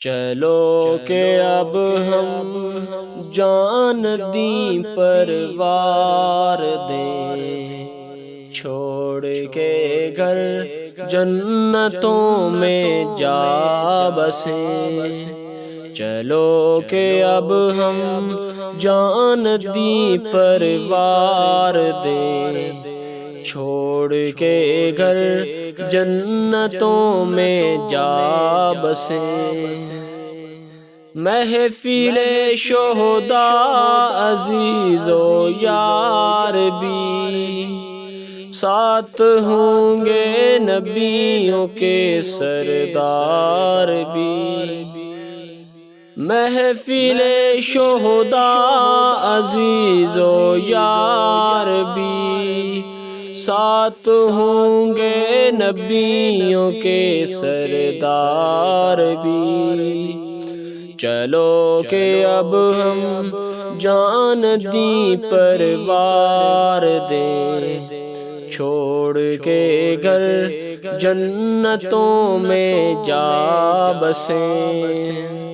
چلو کہ اب ہم جان دیں پروار دیں، چھوڑ کے گھر جنتوں میں جا بسیں۔ چلو کہ اب ہم جان دیں پروار دیں، چھوڑ کے گھر جنتوں میں جا بسیں۔ محفل شہداء عزیز و یار بھی، ساتھ ہوں گے نبیوں کے سردار بھی۔ محفل شہداء عزیز و یار بھی، ساتھ ہوں گے نبیوں کے سردار بھی۔ چلو کہ اب ہم جان دیں پروار دیں، چھوڑ کے گھر جنتوں میں جا بسیں۔